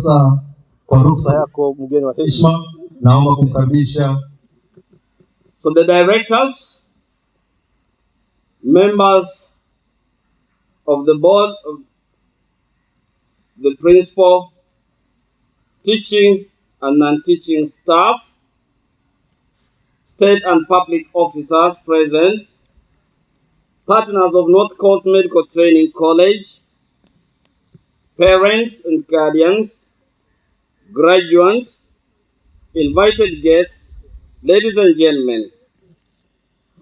sasa kwa ruksa yako mgeni wa heshima, naomba kumkaribisha. So the directors, members of the board, of the principal, teaching and non-teaching staff, state and public officers present, partners of North Coast Medical Training College, parents and guardians, graduates, invited guests, ladies and gentlemen,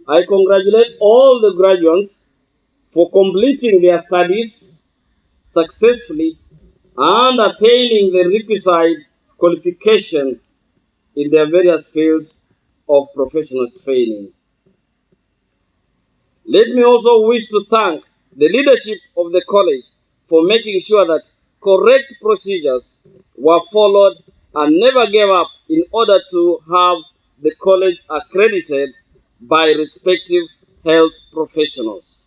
I congratulate all the graduates for completing their studies successfully and attaining the requisite qualification in their various fields of professional training. Let me also wish to thank the leadership of the college for making sure that correct procedures were followed and never gave up in order to have the college accredited by respective health professionals.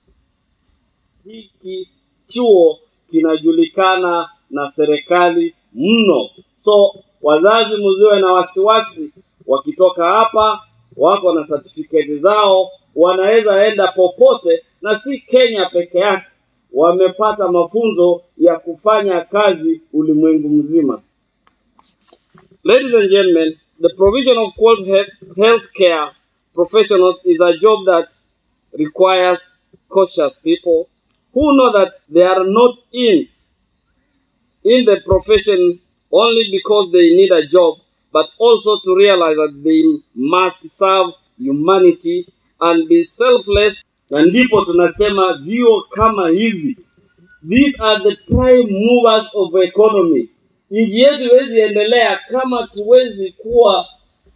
Hiki chuo kinajulikana na serikali mno. So wazazi mziwe na wasiwasi, wakitoka hapa wako na certificate zao, wanaweza enda popote, na si Kenya peke yake, wamepata mafunzo ya kufanya kazi ulimwengu mzima. Ladies and gentlemen, the provision of quality healthcare professionals is a job that requires cautious people who know that they are not in the profession only because they need a job, but also to realize that they must serve humanity and be selfless. Na ndipo tunasema vyuo kama hivi, these are the prime movers of economy. Nchi yetu iwezi endelea kama tuwezi kuwa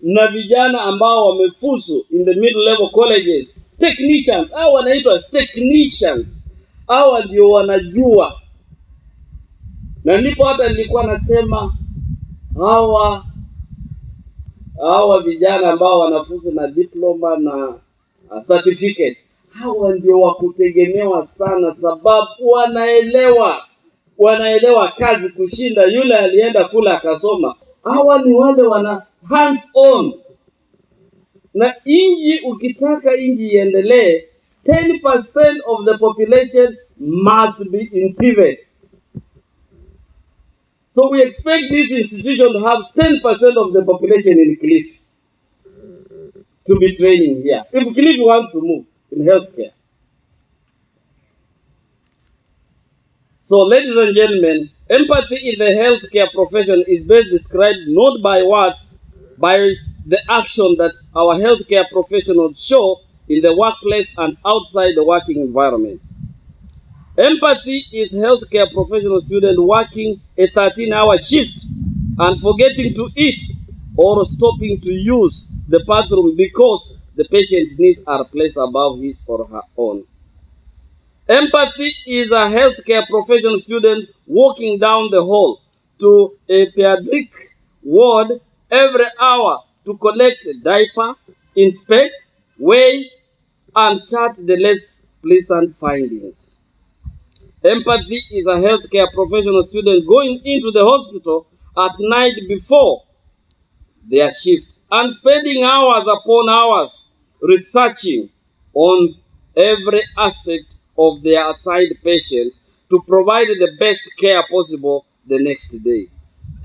na vijana ambao wamefuzu in the middle level colleges, technicians, au wanaitwa technicians, hawa ndio wanajua. Na ndipo hata nilikuwa nasema hawa vijana ambao wanafuzu na diploma na certificate, hawa ndio wakutegemewa sana, sababu wanaelewa kazi kushinda yule alienda kula akasoma. Hawa ni wale wana hands on. Na inji, ukitaka inji iendelee, 10% of the population must be in TVET. So we expect this institution to have 10% of the population in Kilifi to be training here, if Kilifi wants to move in healthcare. So ladies and gentlemen, empathy in the healthcare profession is best described not by words, by the action that our healthcare professionals show in the workplace and outside the working environment. Empathy is healthcare professional student working a 13-hour shift and forgetting to eat or stopping to use the bathroom because the patient's needs are placed above his or her own. Empathy is a healthcare professional student walking down the hall to a pediatric ward every hour to collect a diaper, inspect, weigh, and chart the less pleasant findings. Empathy is a healthcare professional student going into the hospital at night before their shift and spending hours upon hours researching on every aspect of their assigned patient to provide the best care possible the next day.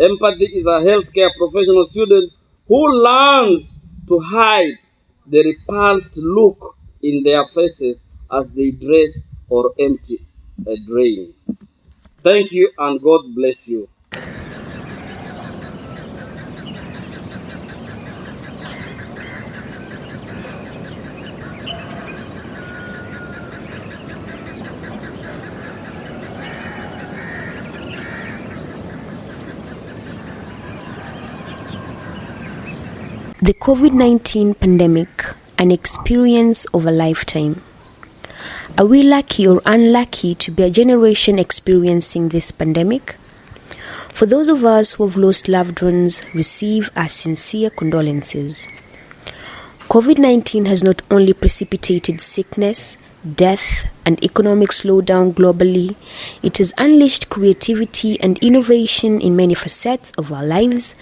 Empathy is a healthcare professional student who learns to hide the repulsed look in their faces as they dress or empty a drain. Thank you and God bless you. The COVID-19 pandemic, an experience of a lifetime. Are we lucky or unlucky to be a generation experiencing this pandemic? For those of us who have lost loved ones, receive our sincere condolences. COVID-19 has not only precipitated sickness, death, and economic slowdown globally, it has unleashed creativity and innovation in many facets of our lives: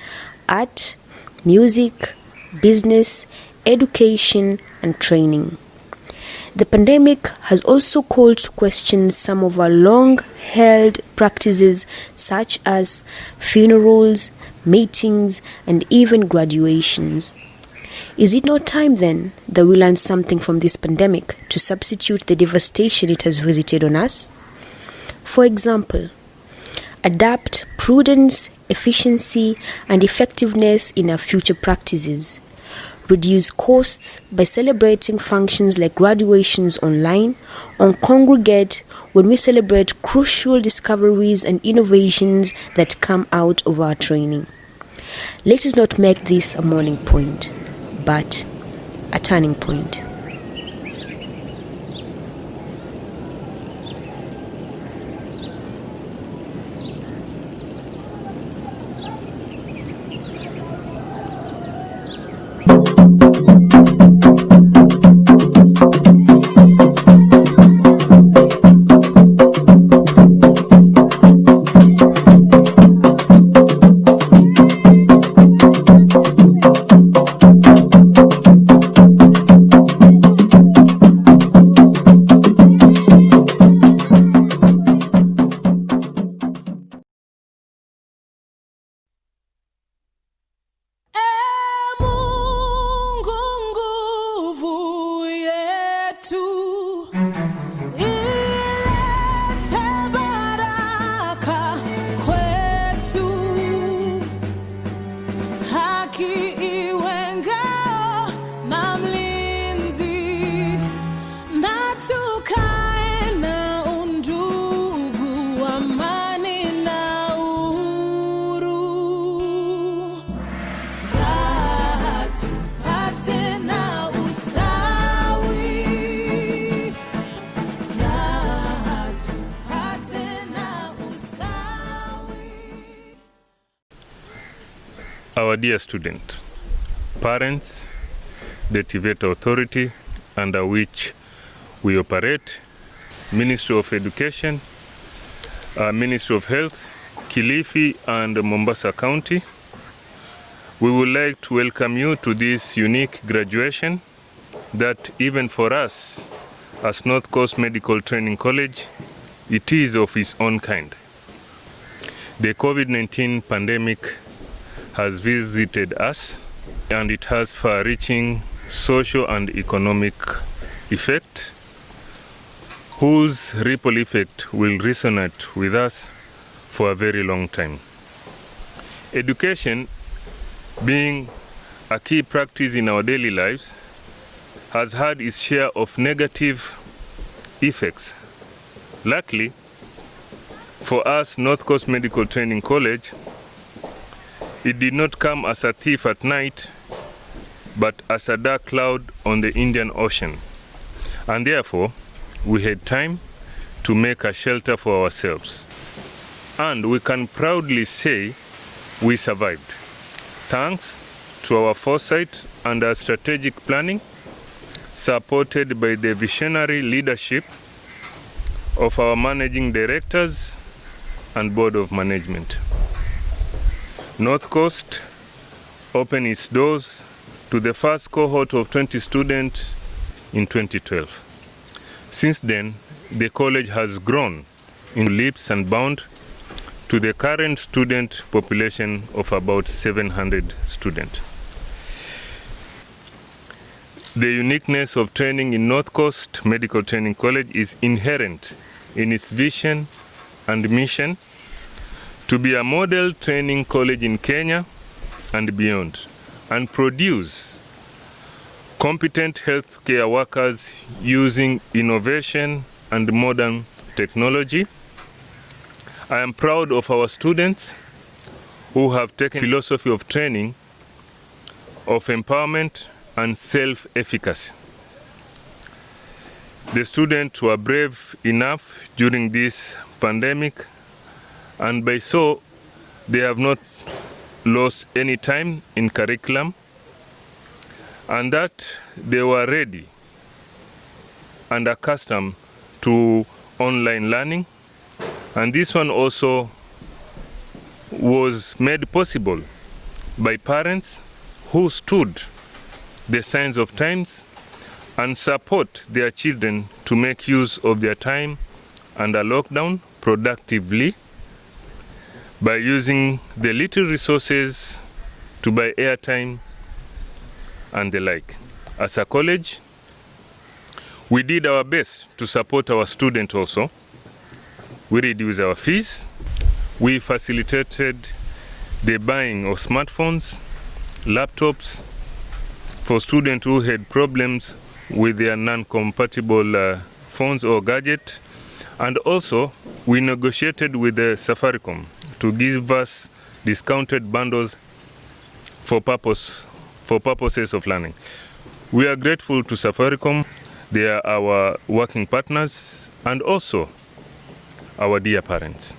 art, music, business, education, and training. The pandemic has also called to question some of our long-held practices such as funerals, meetings, and even graduations. Is it not time then that we learn something from this pandemic to substitute the devastation it has visited on us? For example, adapt prudence, efficiency, and effectiveness in our future practices. Reduce costs by celebrating functions like graduations online, or congregate when we celebrate crucial discoveries and innovations that come out of our training. Let us not make this a mourning point, but a turning point. Our dear student, parents, the TVET authority under which we operate, Ministry of Education, Ministry of Health, Kilifi and Mombasa County, we would like to welcome you to this unique graduation that even for us as North Coast Medical Training College, it is of its own kind. The COVID-19 pandemic has visited us, and it has far-reaching social and economic effect, whose ripple effect will resonate with us for a very long time. Education, being a key practice in our daily lives, has had its share of negative effects. Luckily, for us, North Coast Medical Training College, it did not come as a thief at night, but as a dark cloud on the Indian Ocean. And therefore, we had time to make a shelter for ourselves. And we can proudly say we survived, thanks to our foresight and our strategic planning, supported by the visionary leadership of our managing directors and board of management. North Coast opened its doors to the first cohort of 20 students in 2012. Since then, the college has grown in leaps and bounds to the current student population of about 700 students. The uniqueness of training in North Coast Medical Training College is inherent in its vision and mission to be a model training college in Kenya and beyond, and produce competent healthcare workers using innovation and modern technology. I am proud of our students who have taken philosophy of training, of empowerment and self-efficacy. The students were brave enough during this pandemic, and by so they have not lost any time in curriculum, and that they were ready and accustomed to online learning, and this one also was made possible by parents who stood the signs of times and support their children to make use of their time under lockdown productively by using the little resources to buy airtime and the like. As a college, we did our best to support our students also. We reduced our fees. We facilitated the buying of smartphones, laptops for students who had problems with their non-compatible phones or gadgets. And also, we negotiated with the Safaricom to give us discounted bundles for purposes of learning. We are grateful to Safaricom. They are our working partners and also our dear parents.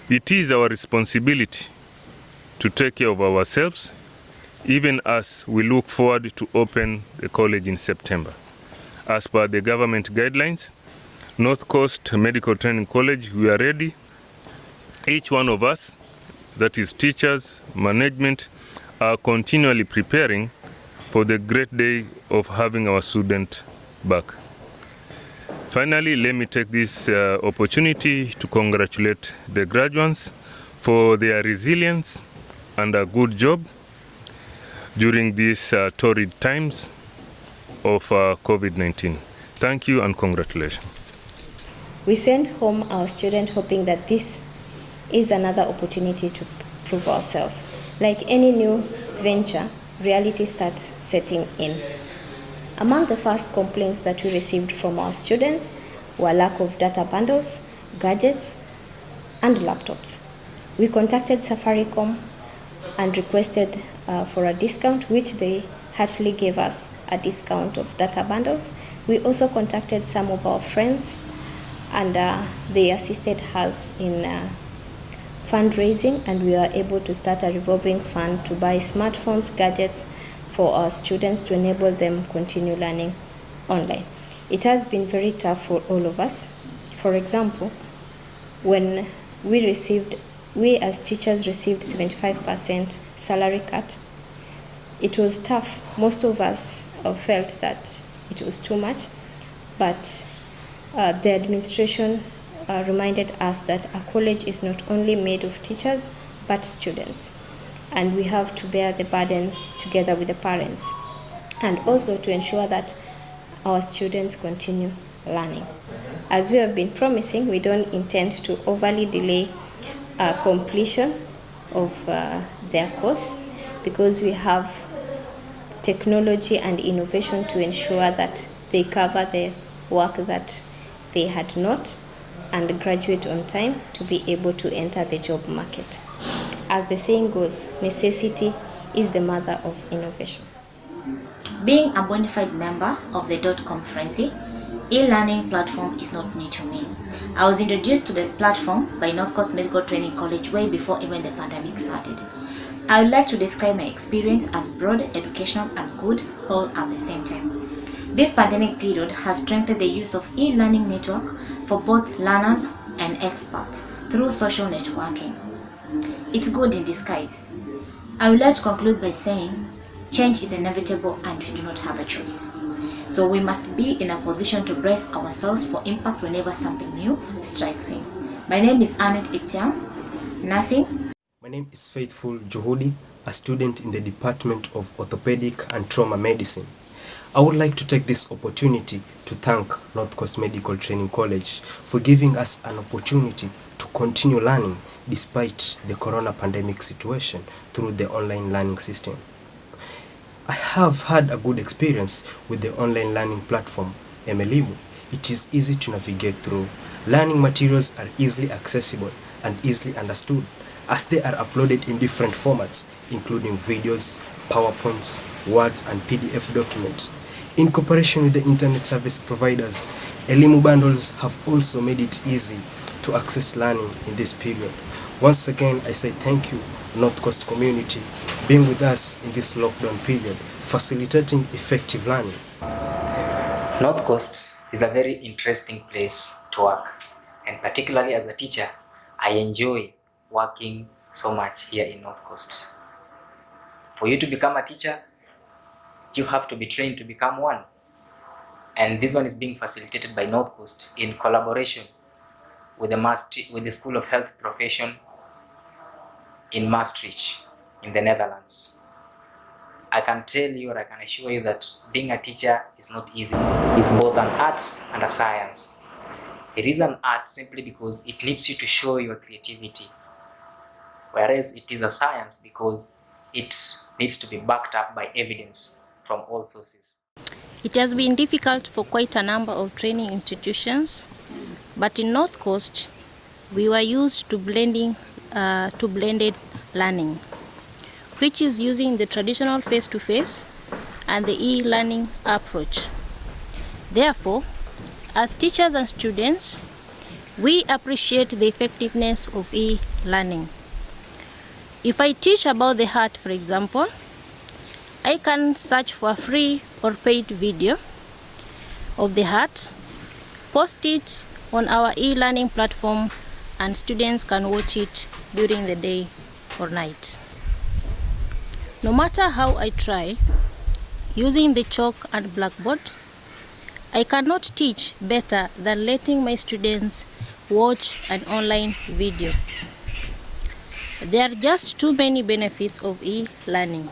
It is our responsibility to take care of ourselves, even as we look forward to open the college in September. As per the government guidelines, North Coast Medical Training College, we are ready. Each one of us, that is teachers, management, are continually preparing for the great day of having our student back. Finally, let me take this opportunity to congratulate the graduates for their resilience and a good job during these torrid times of COVID-19. Thank you and congratulations. We sent home our students hoping that this is another opportunity to prove ourselves. Like any new venture, reality starts setting in. Among the first complaints that we received from our students were lack of data bundles, gadgets, and laptops. We contacted Safaricom and requested for a discount, which they heartily gave us a discount of data bundles. We also contacted some of our friends, and they assisted us in fundraising, and we were able to start a revolving fund to buy smartphones, gadgets for our students to enable them continue learning online. It has been very tough for all of us. For example, when we as teachers received 75% salary cut, it was tough. Most of us felt that it was too much, but the administration reminded us that a college is not only made of teachers, but students. And we have to bear the burden together with the parents, and also to ensure that our students continue learning. As we have been promising, we don't intend to overly delay completion of their course, because we have technology and innovation to ensure that they cover the work that they had not and graduate on time to be able to enter the job market. As the saying goes, necessity is the mother of innovation. Being a bona fide member of the .com frenzy, e-learning platform is not new to me. I was introduced to the platform by North Coast Medical Training College way before even the pandemic started. I would like to describe my experience as broad, educational, and good all at the same time. This pandemic period has strengthened the use of e-learning network for both learners and experts through social networking. It's good in disguise. I would like to conclude by saying change is inevitable and we do not have a choice. So we must be in a position to brace ourselves for impact whenever something new strikes in. My name is Ncmtc, nursing. My name is Faithful Juhudi, a student in the Department of Orthopedic and Trauma Medicine. I would like to take this opportunity to thank North Coast Medical Training College for giving us an opportunity to continue learning despite the corona pandemic situation through the online learning system. I have had a good experience with the online learning platform, Emelimu. It is easy to navigate through. Learning materials are easily accessible and easily understood, as they are uploaded in different formats, including videos, PowerPoints, Words, and PDF documents. In cooperation with the internet service providers, Elimu bundles have also made it easy to access learning in this period. Once again, I say thank you, North Coast community, being with us in this lockdown period, facilitating effective learning. North Coast is a very interesting place to work, and particularly as a teacher, I enjoy working so much here in North Coast. For you to become a teacher, you have to be trained to become one, and this one is being facilitated by North Coast in collaboration with the School of Health Profession in Maastricht in the Netherlands. I can tell you, or I can assure you, that being a teacher is not easy. It's both an art and a science. It is an art simply because it needs you to show your creativity, whereas it is a science because it needs to be backed up by evidence from all sources. It has been difficult for quite a number of training institutions, but in North Coast, we were used to blended learning, which is using the traditional face-to-face and the e-learning approach. Therefore, as teachers and students, we appreciate the effectiveness of e-learning. If I teach about the heart, for example, I can search for a free or paid video of the heart, post it on our e-learning platform, and students can watch it during the day or night. No matter how I try, using the chalk and blackboard, I cannot teach better than letting my students watch an online video. There are just too many benefits of e-learning.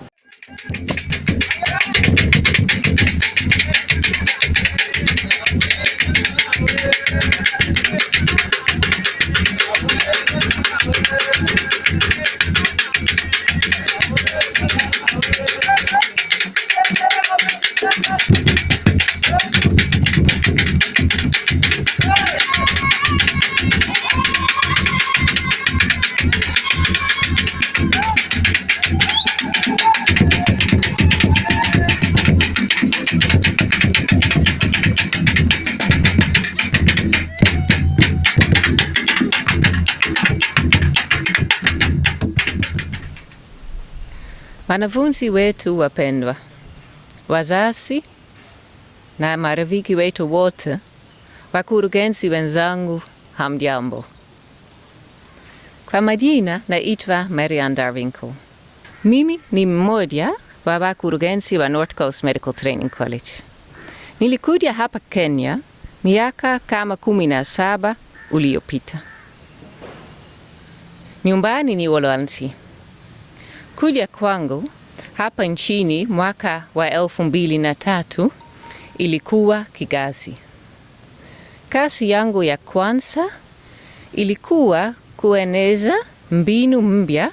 Wanafunzi wetu wapendwa, wazazi na marafiki wetu wote, wakurugenzi wenzangu, hamjambo. Kwa majina naitwa Marianne Darwinkel. Mimi ni mmoja wa wakurugenzi wa North Coast Medical Training College. Nilikuja hapa Kenya miaka kama 17 uliopita. Nyumbani ni Uholanzi. Kuja kwangu hapa nchini mwaka wa 2003 ilikuwa kigazi. Kazi yangu ya kwanza ilikuwa kueneza mbinu mpya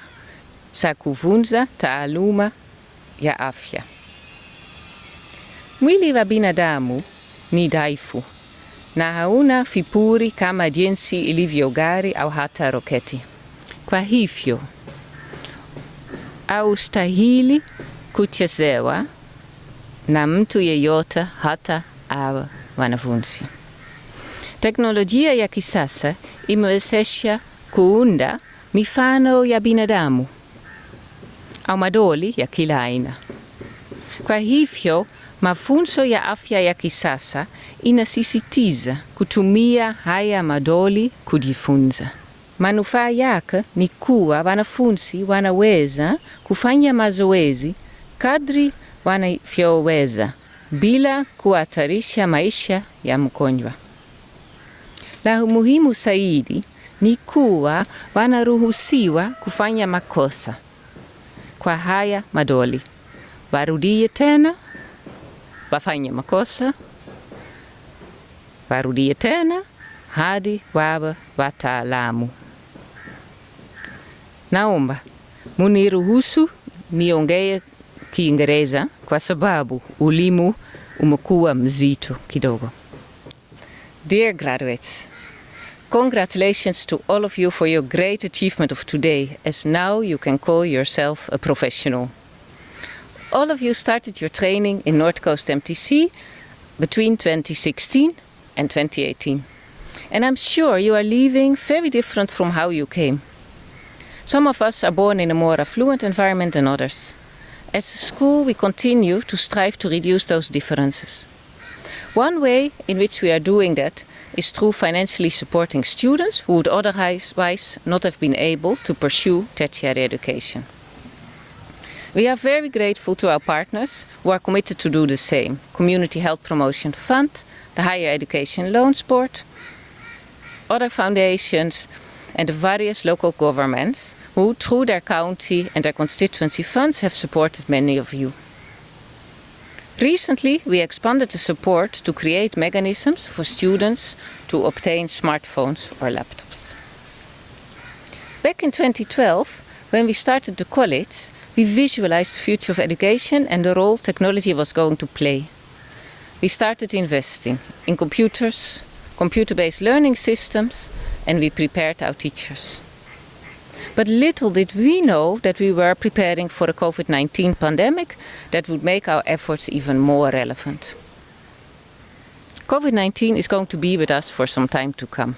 za kufunza taaluma ya afya. Mwili wa binadamu ni dhaifu na hauna vipuri kama jinsi ilivyo gari au hata roketi. Kwa hivyo, haustahili kuchezewa na mtu yeyote, hata awe wanafunzi. Teknolojia ya kisasa imewezesha kuunda mifano ya binadamu au madoli ya kila aina. Kwa hivyo, mafunzo ya afya ya kisasa inasisitiza kutumia haya madoli kujifunza. Manufaa yake ni kuwa wanafunzi wanaweza kufanya mazoezi kadri wanavyoweza bila kuhatarisha maisha ya mgonjwa. La muhimu zaidi ni kuwa wanaruhusiwa kufanya makosa kwa haya madoli. Warudie tena, wafanye makosa, warudie tena, hadi wawe wataalamu. Naomba muniruhusu niongee Kiingereza kwa sababu ulimu umekuwa mzito kidogo. Dear graduates, congratulations to all of you for your great achievement of today, as now you can call yourself a professional. All of you started your training in North Coast Ncmtc between 2016 and 2018. And I'm sure you are leaving very different from how you came. Some of us are born in a more affluent environment than others. As a school, we continue to strive to reduce those differences. One way in which we are doing that is through financially supporting students who would otherwise not have been able to pursue tertiary education. We are very grateful to our partners who are committed to do the same. Community Health Promotion Fund, the Higher Education Loans Board, other foundations and the various local governments who, through their county and their constituency funds, have supported many of you. Recently, we expanded the support to create mechanisms for students to obtain smartphones or laptops. Back in 2012, when we started the college, we visualized the future of education and the role technology was going to play. We started investing in computers, computer-based learning systems, and we prepared our teachers. But little did we know that we were preparing for a COVID-19 pandemic that would make our efforts even more relevant. COVID-19 is going to be with us for some time to come.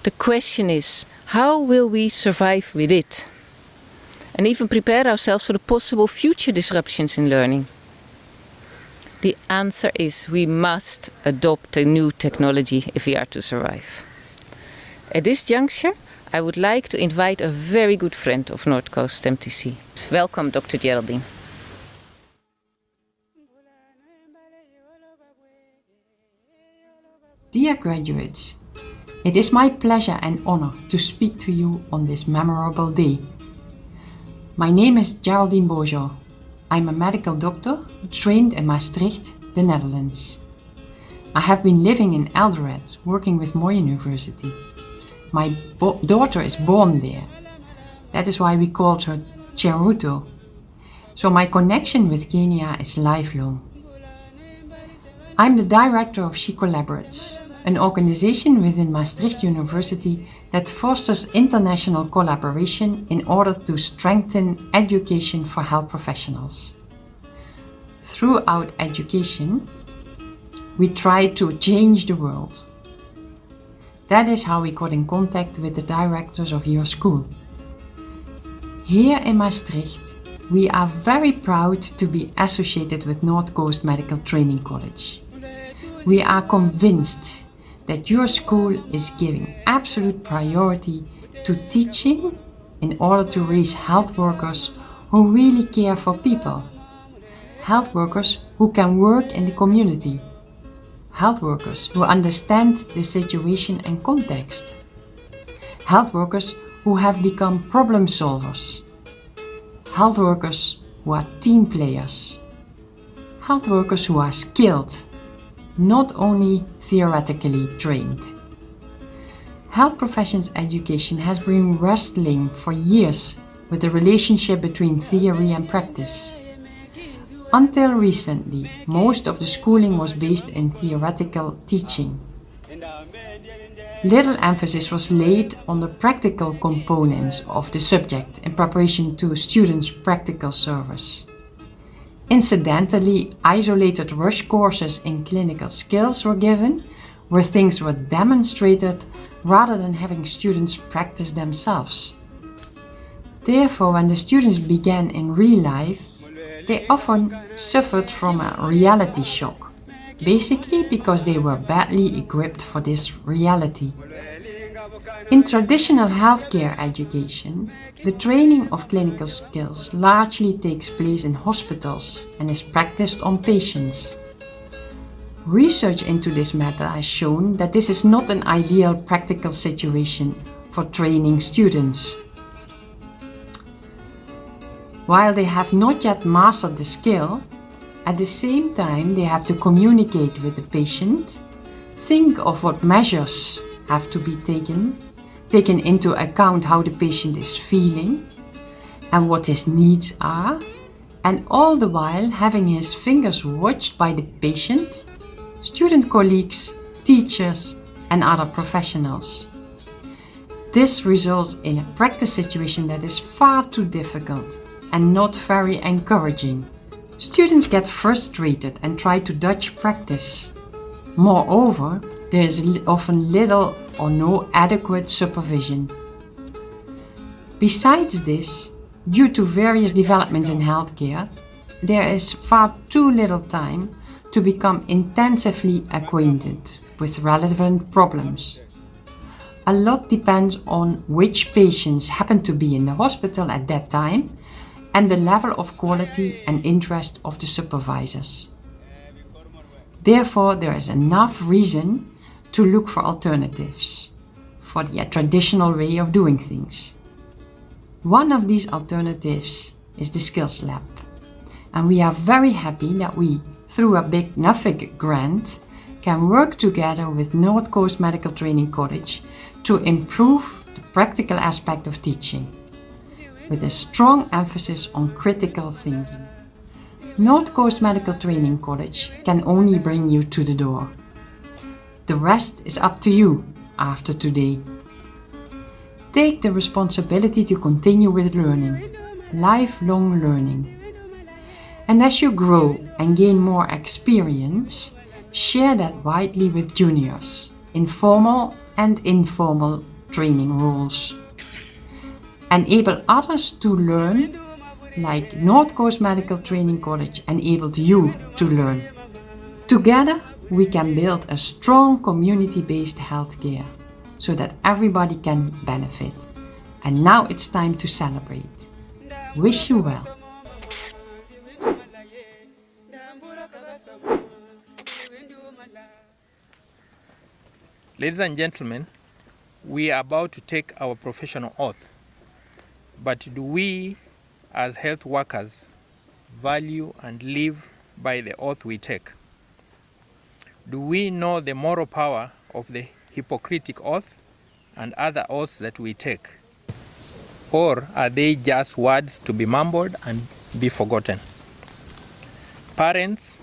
The question is, how will we survive with it? And even prepare ourselves for the possible future disruptions in learning? The answer is we must adopt a new technology if we are to survive. At this juncture, I would like to invite a very good friend of North Coast Ncmtc. Welcome, Dr. Geraldine. Dear graduates, it is my pleasure and honor to speak to you on this memorable day. My name is Geraldine Bojo. I'm a medical doctor trained in Maastricht, the Netherlands. I have been living in Eldoret, working with Moy University. My daughter is born there. That is why we called her Cheruto. So my connection with Kenya is lifelong. I'm the director of She Collaborates, an organization within Maastricht University that fosters international collaboration in order to strengthen education for health professionals. Throughout education, we try to change the world. That is how we got in contact with the directors of your school. Here in Maastricht, we are very proud to be associated with North Coast Medical Training College. We are convinced that your school is giving absolute priority to teaching in order to raise health workers who really care for people. Health workers who can work in the community. Health workers who understand the situation and context. Health workers who have become problem solvers. Health workers who are team players. Health workers who are skilled, not only theoretically trained. Health professions education has been wrestling for years with the relationship between theory and practice. Until recently, most of the schooling was based in theoretical teaching. Little emphasis was laid on the practical components of the subject in preparation to students' practical service. Incidentally, isolated rush courses in clinical skills were given, where things were demonstrated rather than having students practice themselves. Therefore, when the students began in real life, they often suffered from a reality shock, basically because they were badly equipped for this reality. In traditional healthcare education, the training of clinical skills largely takes place in hospitals and is practiced on patients. Research into this matter has shown that this is not an ideal practical situation for training students. While they have not yet mastered the skill, at the same time they have to communicate with the patient, think of what measures have to be taken into account how the patient is feeling and what his needs are, and all the while having his fingers watched by the patient, student colleagues, teachers and other professionals. This results in a practice situation that is far too difficult and not very encouraging. Students get frustrated and try to dodge practice. Moreover, there is often little or no adequate supervision. Besides this, due to various developments in healthcare, there is far too little time to become intensively acquainted with relevant problems. A lot depends on which patients happen to be in the hospital at that time and the level of quality and interest of the supervisors. Therefore, there is enough reason to look for alternatives for the traditional way of doing things. One of these alternatives is the Skills Lab, and we are very happy that we, through a big NAFIG grant, can work together with North Coast Medical Training College to improve the practical aspect of teaching, with a strong emphasis on critical thinking. North Coast Medical Training College can only bring you to the door. The rest is up to you after today. Take the responsibility to continue with learning, lifelong learning. And as you grow and gain more experience, share that widely with juniors in formal and informal training roles. Enable others to learn like North Coast Medical Training College enabled you to learn. Together, we can build a strong community-based healthcare so that everybody can benefit. And now it's time to celebrate. Wish you well. Ladies and gentlemen, we are about to take our professional oath. But do we, as health workers, value and live by the oath we take? Do we know the moral power of the Hippocratic Oath and other oaths that we take? Or are they just words to be mumbled and be forgotten? Parents,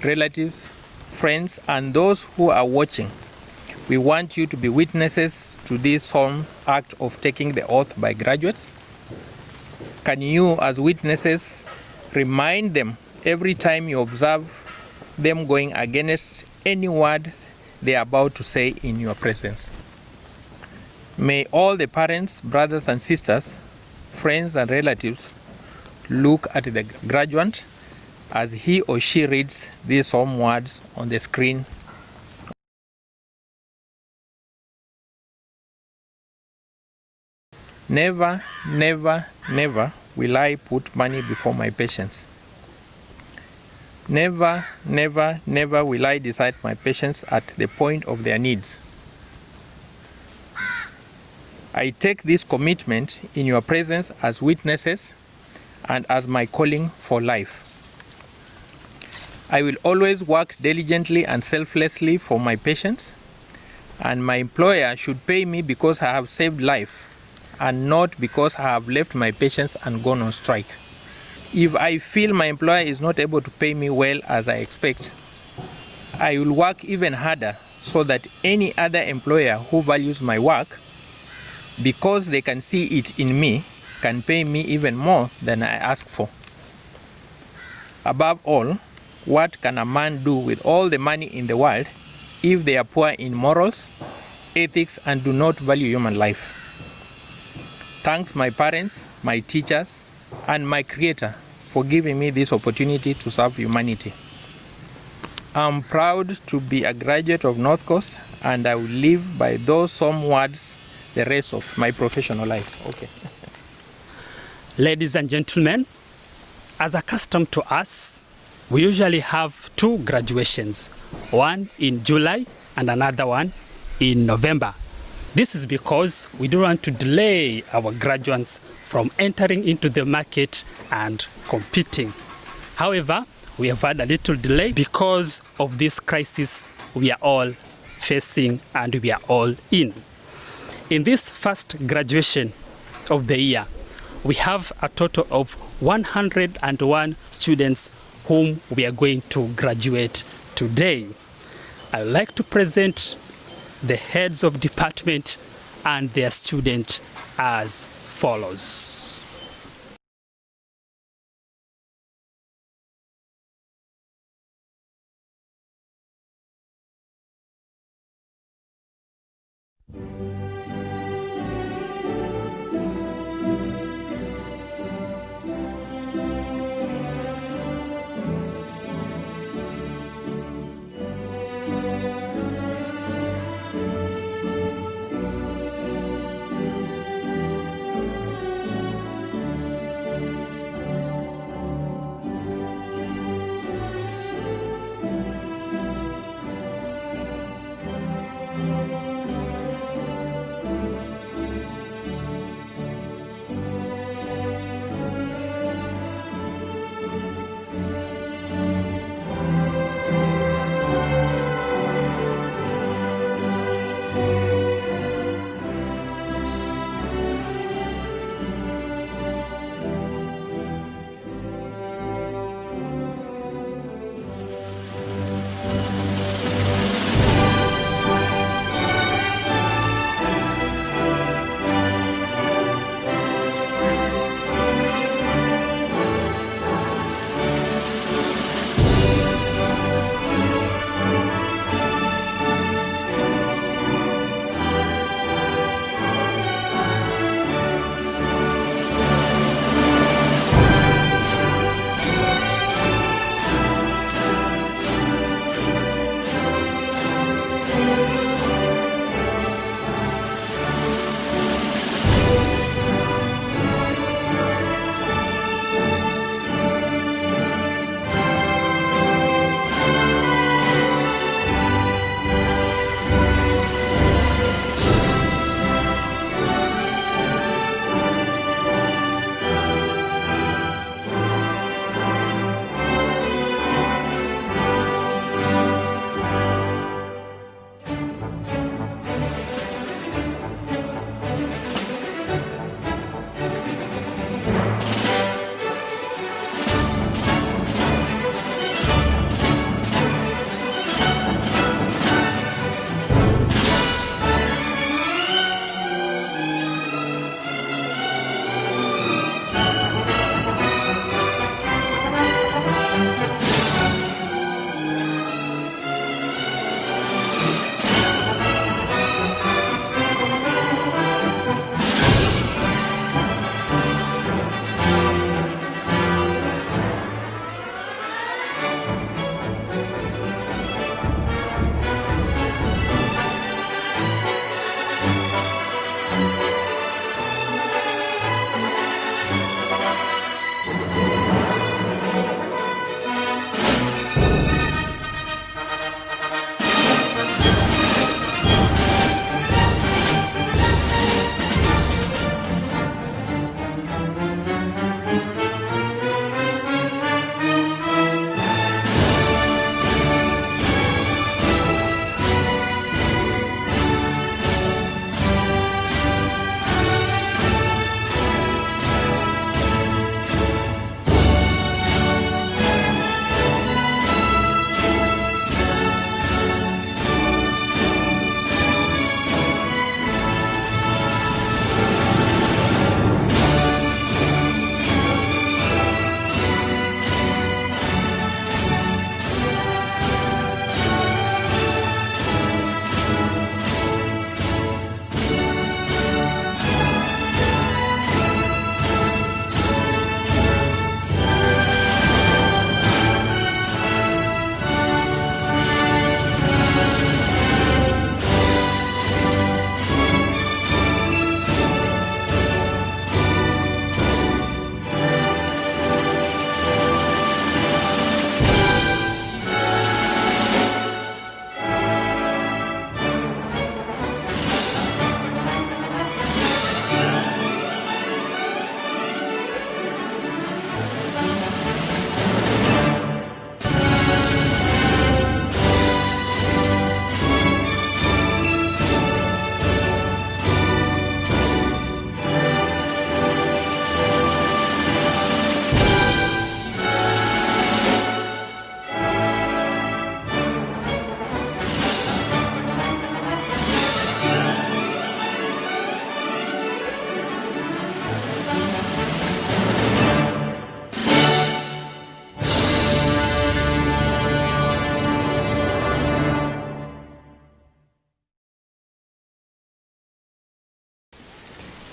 relatives, friends, and those who are watching, we want you to be witnesses to this solemn act of taking the oath by graduates. Can you, as witnesses, remind them every time you observe them going against any word they are about to say in your presence? May all the parents, brothers and sisters, friends and relatives look at the graduate as he or she reads these solemn words on the screen. Never, never, never will I put money before my patients. Never, never, never will I decide my patients at the point of their needs. I take this commitment in your presence as witnesses and as my calling for life. I will always work diligently and selflessly for my patients, and my employer should pay me because I have saved life and not because I have left my patients and gone on strike. If I feel my employer is not able to pay me well as I expect, I will work even harder so that any other employer who values my work, because they can see it in me, can pay me even more than I ask for. Above all, what can a man do with all the money in the world if they are poor in morals, ethics, and do not value human life? Thanks my parents, my teachers, and my Creator for giving me this opportunity to serve humanity. I'm proud to be a graduate of North Coast, and I will live by those solemn words the rest of my professional life. Okay. Ladies and gentlemen, as a custom to us, we usually have two graduations, one in July and another one in November. This is because we don't want to delay our graduates from entering into the market and competing. However, we have had a little delay because of this crisis we are all facing and we are all in. In this first graduation of the year, we have a total of 101 students whom we are going to graduate today. I'd like to present the heads of department and their student as follows.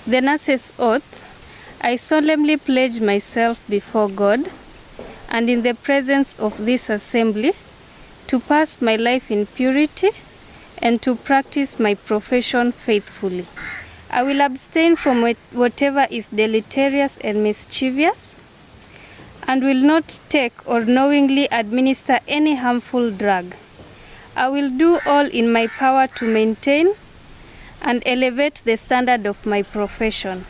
the nurse's oath, I solemnly pledge myself before God and in the presence of this assembly to pass my life in purity and to practice my profession faithfully. I will abstain from whatever is deleterious and mischievous, and will not take or knowingly administer any harmful drug. I will do all in my power to maintain and elevate the standard of my profession.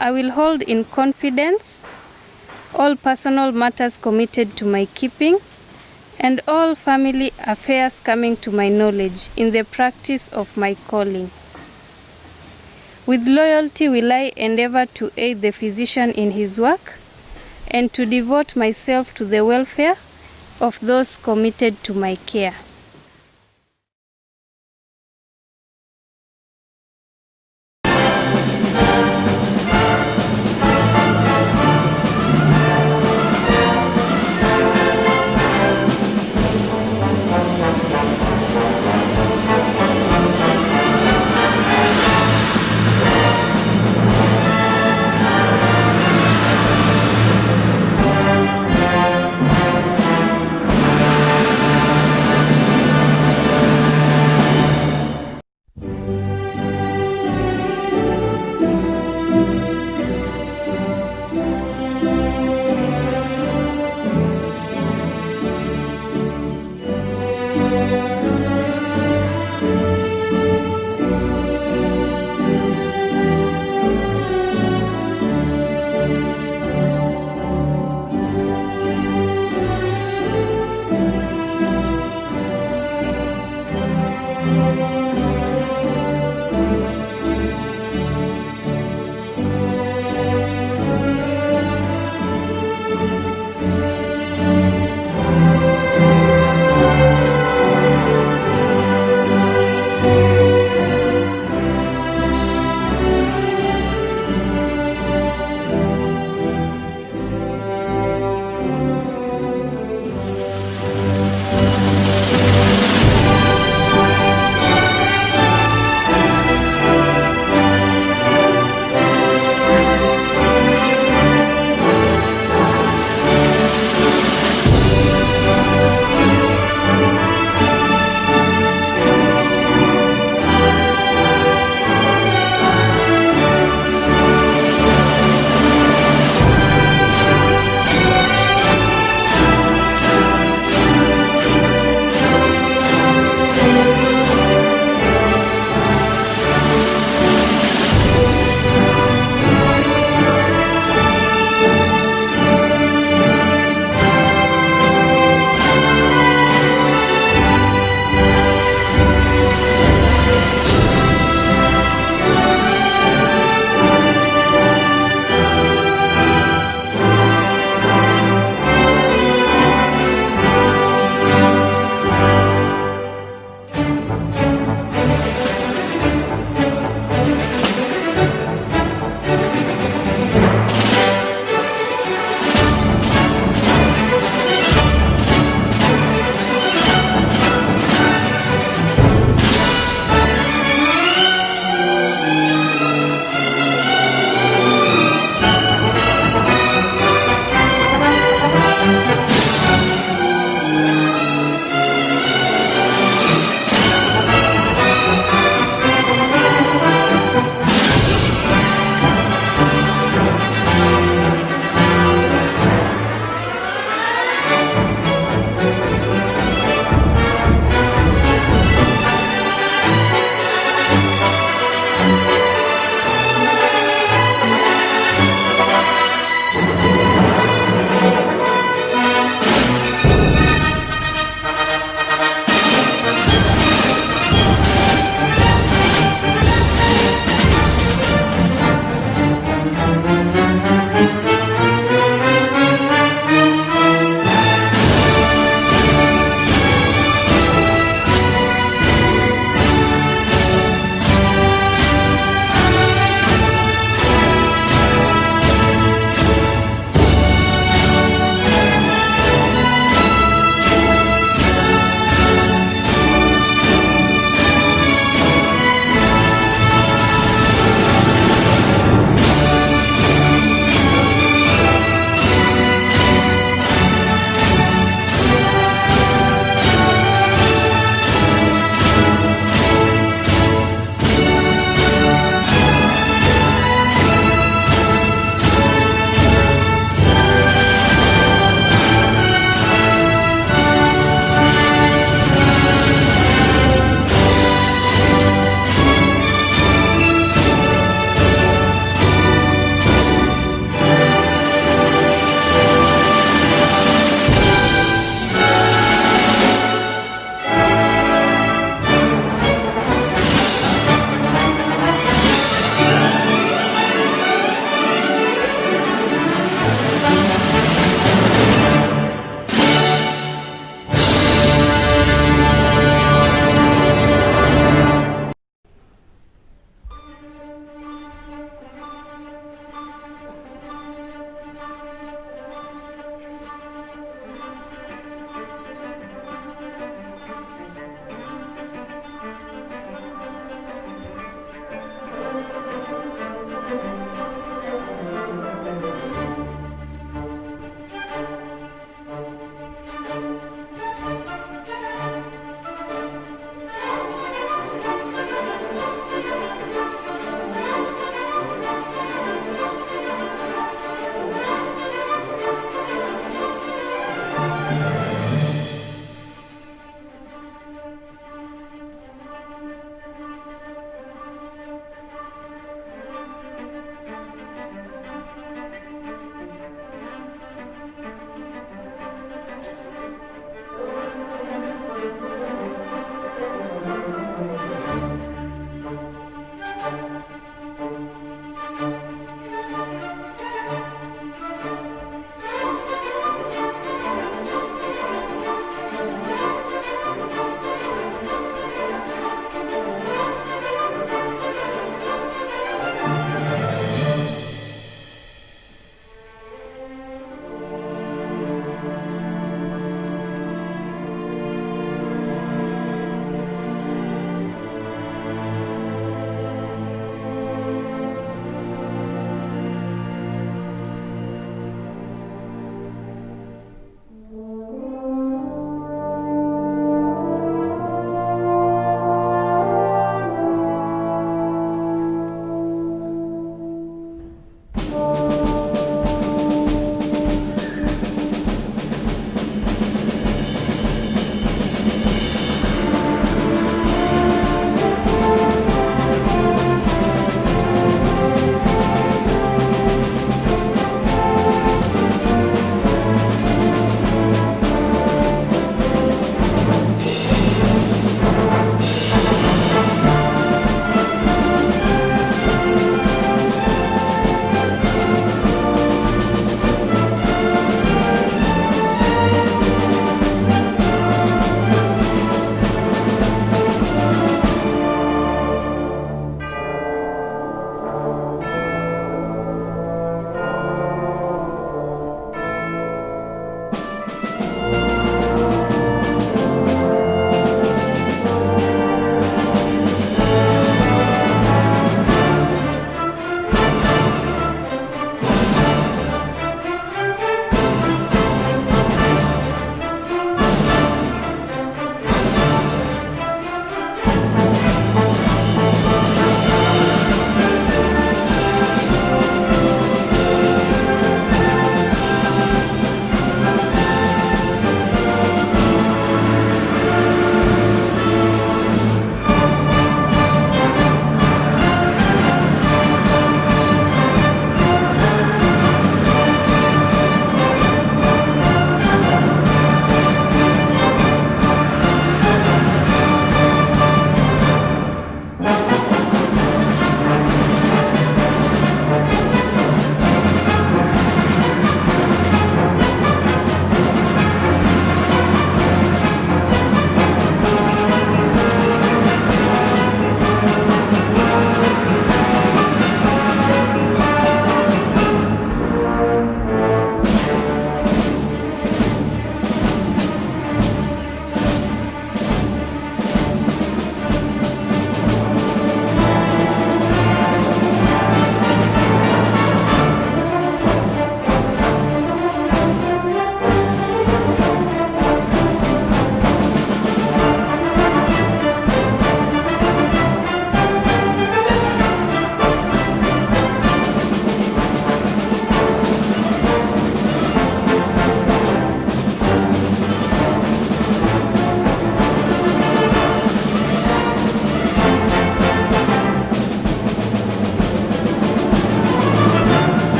I will hold in confidence all personal matters committed to my keeping and all family affairs coming to my knowledge in the practice of my calling. With loyalty will I endeavor to aid the physician in his work and to devote myself to the welfare of those committed to my care.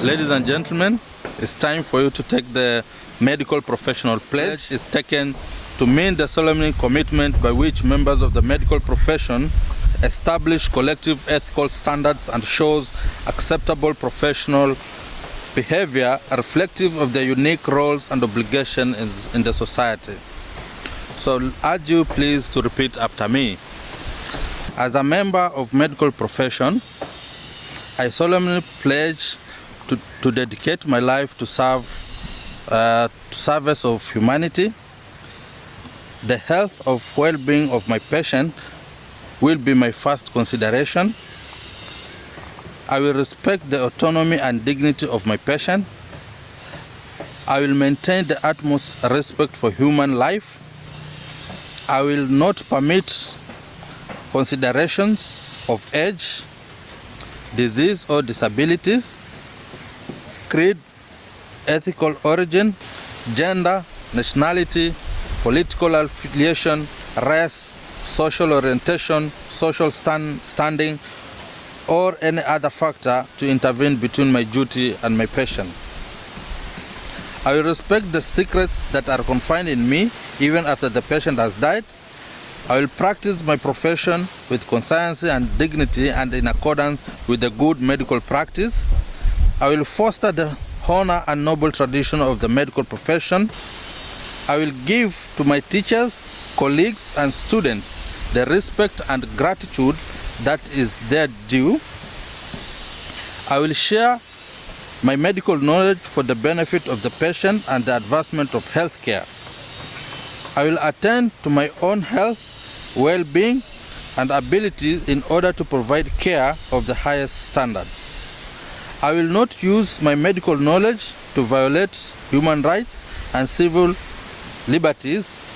Ladies and gentlemen, it's time for you to take the medical professional pledge. It's taken to mean the solemn commitment by which members of the medical profession establish collective ethical standards and shows acceptable professional behavior reflective of their unique roles and obligations in the society. So I urge you please to repeat after me. As a member of medical profession, I solemnly pledge to dedicate my life to service of humanity. The health of well-being of my patient will be my first consideration. I will respect the autonomy and dignity of my patient. I will maintain the utmost respect for human life. I will not permit considerations of age, disease or disabilities, creed, ethical origin, gender, nationality, political affiliation, race, social orientation, social standing, or any other factor to intervene between my duty and my patient. I will respect the secrets that are confined in me even after the patient has died. I will practice my profession with conscience and dignity and in accordance with the good medical practice. I will foster the honor and noble tradition of the medical profession. I will give to my teachers, colleagues, and students the respect and gratitude that is their due. I will share my medical knowledge for the benefit of the patient and the advancement of healthcare. I will attend to my own health, well-being, and abilities in order to provide care of the highest standards. I will not use my medical knowledge to violate human rights and civil liberties,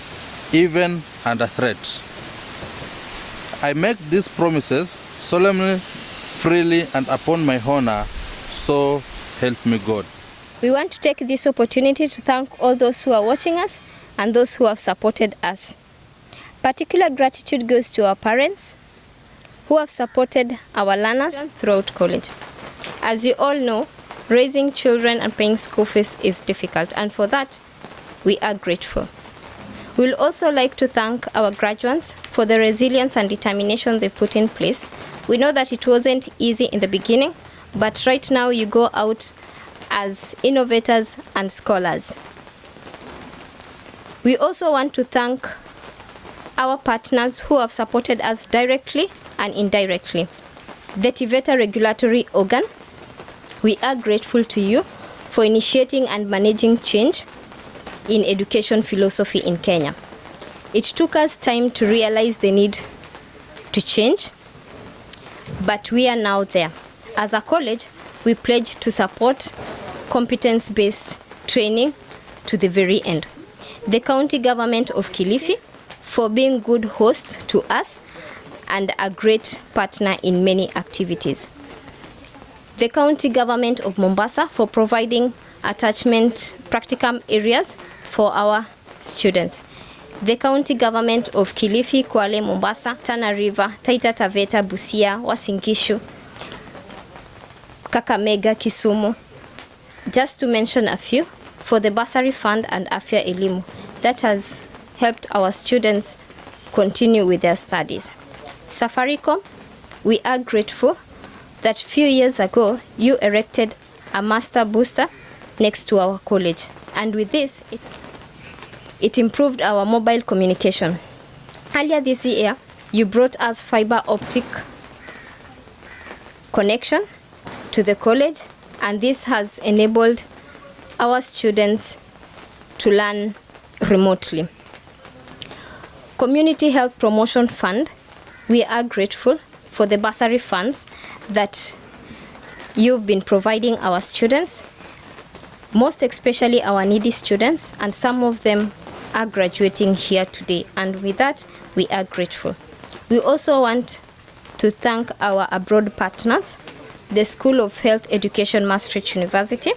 even under threat. I make these promises solemnly, freely, and upon my honor, so help me God. We want to take this opportunity to thank all those who are watching us and those who have supported us. Particular gratitude goes to our parents who have supported our learners throughout college. As you all know, raising children and paying school fees is difficult, and for that, we are grateful. We'll also like to thank our graduates for the resilience and determination they put in place. We know that it wasn't easy in the beginning, but right now you go out as innovators and scholars. We also want to thank our partners who have supported us directly and indirectly. The TVETA regulatory organ, we are grateful to you for initiating and managing change in education philosophy in Kenya. It took us time to realize the need to change, but we are now there. As a college, we pledge to support competence-based training to the very end. The county government of Kilifi for being good host to us and a great partner in many activities. The county government of Mombasa for providing attachment practicum areas for our students. The county government of Kilifi, Kwale, Mombasa, Tana River, Taita Taveta, Busia, Uasin Gishu, Kakamega, Kisumu, just to mention a few, for the bursary fund and Afya Elimu that has helped our students continue with their studies. Safaricom, we are grateful that few years ago you erected a master booster next to our college, and with this it improved our mobile communication. Earlier this year you brought us fiber optic connection to the college, and this has enabled our students to learn remotely. Community Health Promotion Fund, we are grateful for the bursary funds that you've been providing our students, most especially our needy students, and some of them are graduating here today, and with that we are grateful. We also want to thank our abroad partners, the School of Health Education, Maastricht University,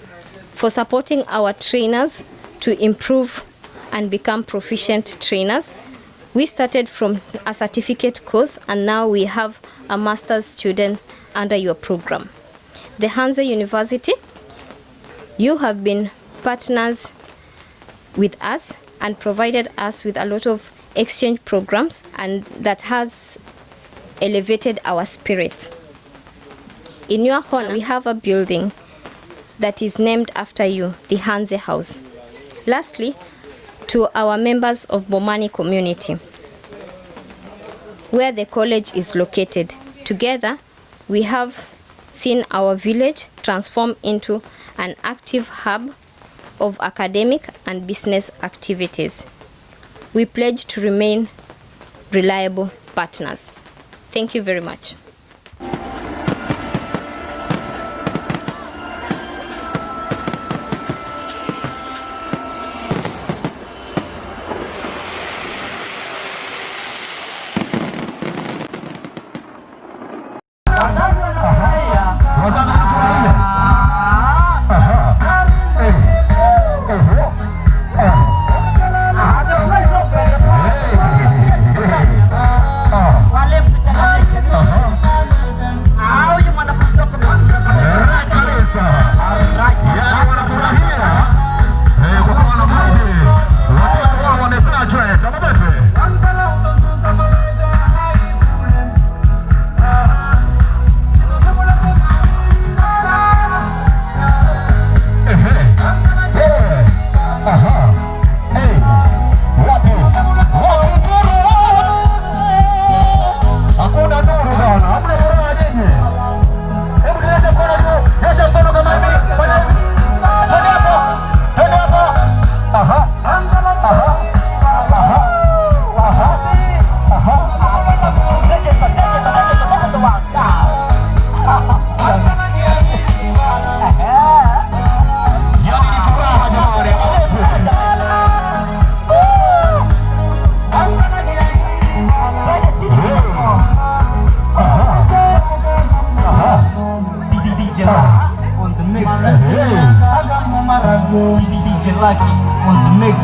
for supporting our trainers to improve and become proficient trainers. We started from a certificate course and now we have a master's student under your program. The Hanze University You have been partners with us and provided us with a lot of exchange programs, and that has elevated our spirit. In your honor, we have a building that is named after you, the Hanze House. Lastly, to our members of Bomani community, where the college is located, together we have seen our village transform into an active hub of academic and business activities. We pledge to remain reliable partners. Thank you very much. DJ Lucky on the mix.